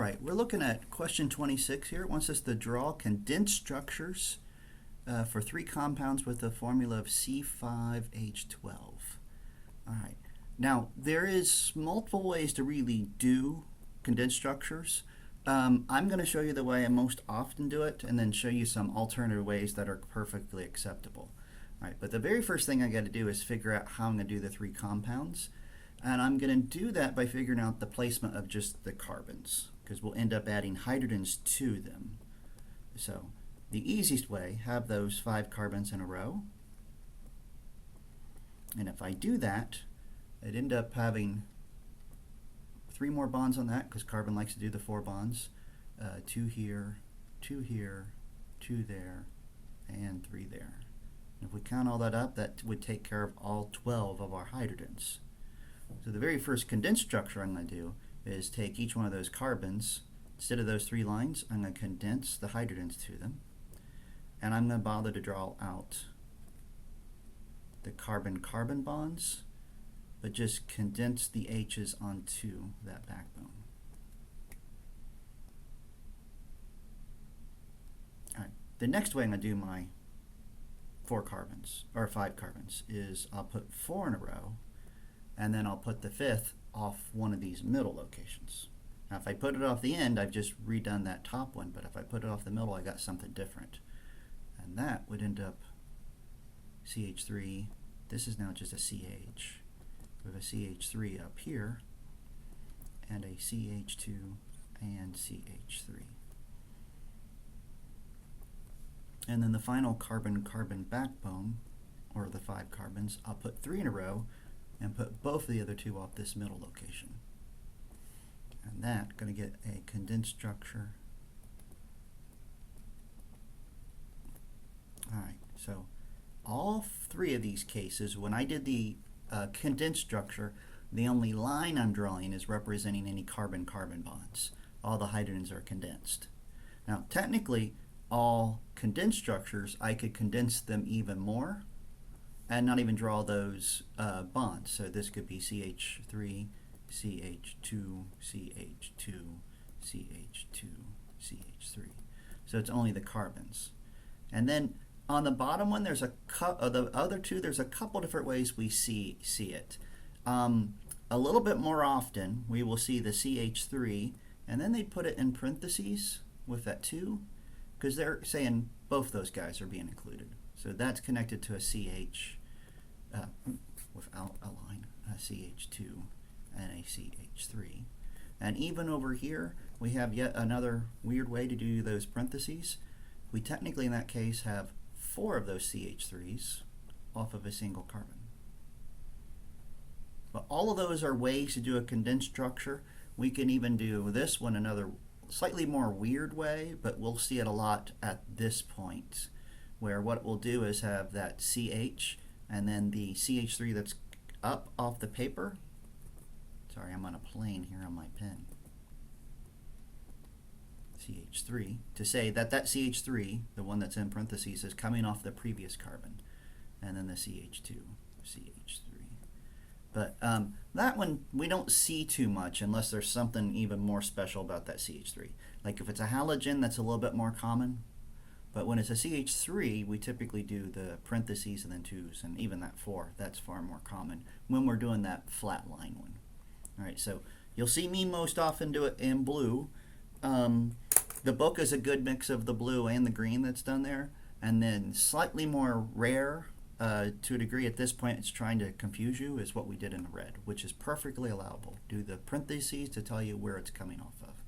right, we're looking at question 26 here. It wants us to draw condensed structures for 3 compounds with the formula of C5H12. All right, now there is multiple ways to really do condensed structures. I'm going to show you the way I most often do it and then show you some alternative ways that are perfectly acceptable. All right, but the very first thing I got to do is figure out how I'm going to do the 3 compounds. And I'm going to do that by figuring out the placement of just the carbons, because we'll end up adding hydrogens to them. So the easiest way, have those 5 carbons in a row. And if I do that, I'd end up having 3 more bonds on that, because carbon likes to do the 4 bonds. 2 here, 2 here, 2 there, and 3 there. And if we count all that up, that would take care of all 12 of our hydrogens. So the very first condensed structure I'm going to do is take each one of those carbons. Instead of those 3 lines, I'm going to condense the hydrogens to them. And I'm going to bother to draw out the carbon-carbon bonds, but just condense the H's onto that backbone. All right. The next way I'm going to do my 4 carbons, or 5 carbons, is I'll put 4 in a row, and then I'll put the 5th off one of these middle locations. Now if I put it off the end, I've just redone that top one, but if I put it off the middle, I got something different. And that would end up CH3. This is now just a CH. We have a CH3 up here, and a CH2 and CH3. And then the final carbon-carbon backbone, or the 5 carbons, I'll put 3 in a row, and put both of the other 2 off this middle location. And that's going to get a condensed structure. Alright, so all 3 of these cases, when I did the condensed structure, the only line I'm drawing is representing any carbon-carbon bonds. All the hydrogens are condensed. Now technically, all condensed structures, I could condense them even more and not even draw those bonds. So this could be CH3, CH2, CH2, CH2, CH3. So it's only the carbons. And then on the bottom one, there's the other 2, there's a couple different ways we see it. A little bit more often, we will see the CH3, and then they put it in parentheses with that 2, because they're saying both those guys are being included. So that's connected to a CH without a line, a CH2 and a CH3. And even over here, we have yet another weird way to do those parentheses. We technically, in that case, have 4 of those CH3s off of a single carbon. But all of those are ways to do a condensed structure. We can even do this one another slightly more weird way, but we'll see it a lot at this point, where what we'll do is have that CH and then the CH3 that's up off the paper. Sorry, I'm on a plane here on my pen. CH3, to say that that CH3, the one that's in parentheses, is coming off the previous carbon, and then the CH2, CH3. But that one we don't see too much unless there's something even more special about that CH3. Like if it's a halogen, that's a little bit more common. But when it's a CH3, we typically do the parentheses and then 2s, and even that 4, that's far more common when we're doing that flat line one. All right, so you'll see me most often do it in blue. The book is a good mix of the blue and the green that's done there, and then slightly more rare to a degree at this point, it's trying to confuse you, is what we did in red, which is perfectly allowable. Do the parentheses to tell you where it's coming off of.